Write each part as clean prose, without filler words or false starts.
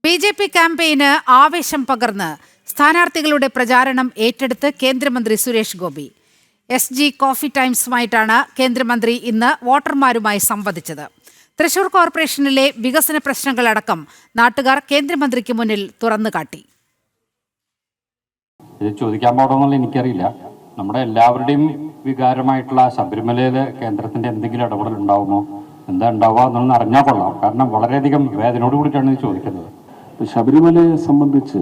BJP ക്യാമ്പയിന് ആവേശം പകർന്ന് സ്ഥാനാർത്ഥികളുടെ പ്രചാരണം ഏറ്റെടുത്ത് കേന്ദ്രമന്ത്രി സുരേഷ് ഗോപി. എസ്.ജി. കോഫി ടൈംസുമായിട്ടാണ് കേന്ദ്രമന്ത്രി ഇന്ന് വോട്ടർമാരുമായി സംവദിച്ചത്. തൃശൂർ കോർപ്പറേഷനിലെ വികസന പ്രശ്നങ്ങളടക്കം നാട്ടുകാർ കേന്ദ്രമന്ത്രിക്ക് മുന്നിൽ തുറന്നുകാട്ടി. ഇത് ചോദിക്കാൻ പാടുമെന്നുള്ള എനിക്കറിയില്ല. നമ്മുടെ എല്ലാവരുടെയും വികാരമായിട്ടുള്ള ശബരിമലയിലെ കേന്ദ്രത്തിന്റെ എന്തെങ്കിലും ഇടപെടൽ ഉണ്ടാവുമോ, എന്താ ഉണ്ടാവുക എന്നൊന്ന് അറിഞ്ഞാൽ കൊള്ളാം. കാരണം വളരെയധികം വേദനയോട് കൂടിയിട്ടാണ് ഇത് ചോദിക്കുന്നത്. ശബരിമലയെ സംബന്ധിച്ച്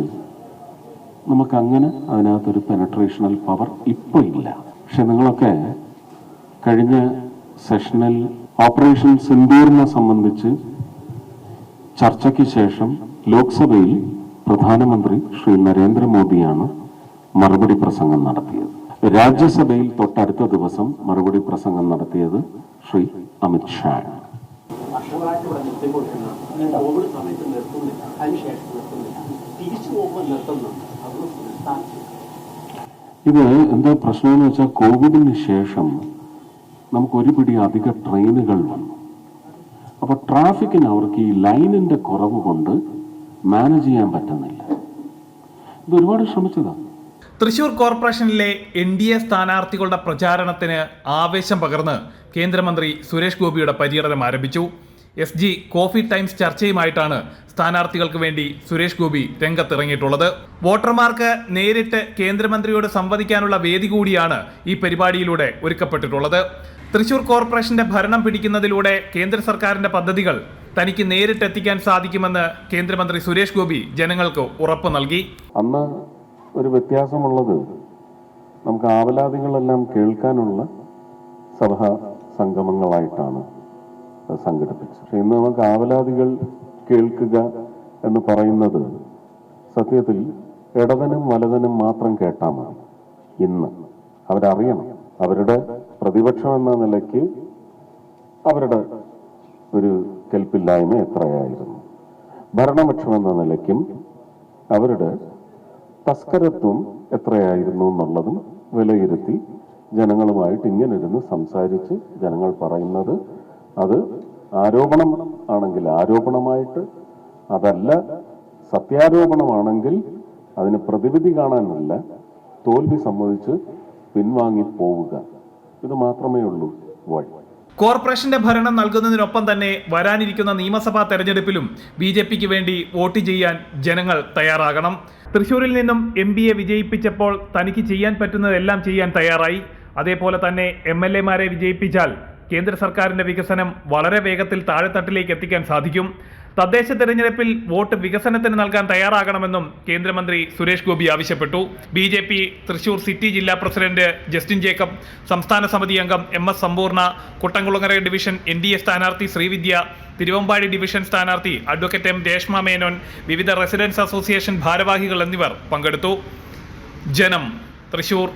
നമുക്കങ്ങനെ അതിനകത്തൊരു പെനട്രേഷണൽ പവർ ഇപ്പോൾ ഇല്ല. പക്ഷെ നിങ്ങളൊക്കെ കഴിഞ്ഞ സെഷനിൽ ഓപ്പറേഷൻ സിന്ദൂറിനെ സംബന്ധിച്ച് ചർച്ചയ്ക്ക് ശേഷം ലോക്സഭയിൽ പ്രധാനമന്ത്രി ശ്രീ നരേന്ദ്രമോദിയാണ് മറുപടി പ്രസംഗം നടത്തിയത്. രാജ്യസഭയിൽ തൊട്ടടുത്ത ദിവസം മറുപടി പ്രസംഗം നടത്തിയത് ശ്രീ അമിത് ഷാ. ഇത് എന്താ പ്രശ്നമെന്ന് വെച്ചാൽ കോവിഡിന് ശേഷം നമുക്ക് ഒരു പിടി അധിക ട്രെയിനുകൾ വന്നു. അപ്പൊ ട്രാഫിക്കിന് അവർക്ക് ഈ ലൈനിന്റെ കുറവ് കൊണ്ട് മാനേജ് ചെയ്യാൻ പറ്റുന്നില്ല. ഇത് ഒരുപാട് ശ്രമിച്ചതാണ്. തൃശൂർ കോർപ്പറേഷനിലെ NDA സ്ഥാനാർത്ഥികളുടെ പ്രചാരണത്തിന് ആവേശം പകർന്ന് കേന്ദ്രമന്ത്രി സുരേഷ് ഗോപിയുടെ പര്യടനം ആരംഭിച്ചു. എസ്.ജി. കോഫി ടൈംസ് ചർച്ചയുമായിട്ടാണ് സ്ഥാനാർത്ഥികൾക്ക് വേണ്ടി സുരേഷ് ഗോപി രംഗത്തിറങ്ങിയിട്ടുള്ളത്. വോട്ടർമാർക്ക് നേരിട്ട് കേന്ദ്രമന്ത്രിയോട് സംവദിക്കാനുള്ള വേദി കൂടിയാണ് ഈ പരിപാടിയിലൂടെ ഒരുക്കപ്പെട്ടിട്ടുള്ളത്. തൃശൂർ കോർപ്പറേഷന്റെ ഭരണം പിടിക്കുന്നതിലൂടെ കേന്ദ്ര സർക്കാരിന്റെ പദ്ധതികൾ തനിക്ക് നേരിട്ടെത്തിക്കാൻ സാധിക്കുമെന്ന് കേന്ദ്രമന്ത്രി സുരേഷ് ഗോപി ജനങ്ങൾക്ക് ഉറപ്പ് നൽകി. അന്ന് ഒരു വ്യത്യാസമുള്ളത്, നമുക്ക് ആവലാതികളെല്ലാം കേൾക്കാനുള്ള സഭാ സംഗമങ്ങളായിട്ടാണ് സംഘടിപ്പിച്ചത്. പക്ഷെ ഇന്ന് നമുക്ക് ആവലാതികൾ കേൾക്കുക എന്ന് പറയുന്നത് സത്യത്തിൽ ഇടവനും വലവനും മാത്രം കേട്ടാൽ മതി. ഇന്ന് അവരറിയണം അവരുടെ പ്രതിപക്ഷം എന്ന നിലയ്ക്ക് അവരുടെ ഒരു കെൽപ്പില്ലായ്മ എത്രയായിരുന്നു, ഭരണപക്ഷം എന്ന നിലയ്ക്കും അവരുടെ തസ്കരത്വം എത്രയായിരുന്നു എന്നുള്ളതും വിലയിരുത്തി ജനങ്ങളുമായിട്ട് ഇങ്ങനിരുന്ന് സംസാരിച്ച് ജനങ്ങൾ പറയുന്നത് അത് ആരോപണം ആണെങ്കിൽ ആരോപണമായിട്ട്, അതല്ല സത്യാരോപണമാണെങ്കിൽ അതിന് പ്രതിവിധി കാണാനല്ല, തോൽവി സമ്മതിച്ച് പിൻവാങ്ങി പോവുക. ഇത് മാത്രമേ ഉള്ളൂ വഴി. കോർപ്പറേഷന്റെ ഭരണം നൽകുന്നതിനൊപ്പം തന്നെ വരാനിരിക്കുന്ന നിയമസഭാ തെരഞ്ഞെടുപ്പിലും BJPക്ക് വേണ്ടി വോട്ട് ചെയ്യാൻ ജനങ്ങൾ തയ്യാറാകണം. തൃശ്ശൂരിൽ നിന്നും MPയെ വിജയിപ്പിച്ചപ്പോൾ തനിക്ക് ചെയ്യാൻ പറ്റുന്നതെല്ലാം ചെയ്യാൻ തയ്യാറായി. അതേപോലെ തന്നെ MLAമാരെ വിജയിപ്പിച്ചാൽ കേന്ദ്ര സർക്കാരിന്റെ വികസനം വളരെ വേഗത്തിൽ താഴെത്തട്ടിലേക്ക് എത്തിക്കാൻ സാധിക്കും. തദ്ദേശ തെരഞ്ഞെടുപ്പിൽ വോട്ട് വികസനത്തിന് നൽകാൻ തയ്യാറാകണമെന്നും കേന്ദ്രമന്ത്രി സുരേഷ് ഗോപി ആവശ്യപ്പെട്ടു. BJP തൃശൂർ സിറ്റി ജില്ലാ പ്രസിഡന്റ് ജസ്റ്റിൻ ജേക്കബ്, സംസ്ഥാന സമിതി അംഗം MS സമ്പൂർണ്ണ, കുട്ടംകുളങ്ങര ഡിവിഷൻ NDA സ്ഥാനാർത്ഥി ശ്രീവിദ്യ, തിരുവമ്പാടി ഡിവിഷൻ സ്ഥാനാർത്ഥി അഡ്വക്കേറ്റ് M രേഷ്മ മേനോൻ, വിവിധ റെസിഡൻസ് അസോസിയേഷൻ ഭാരവാഹികൾ എന്നിവർ പങ്കെടുത്തു. ജനം, തൃശൂർ.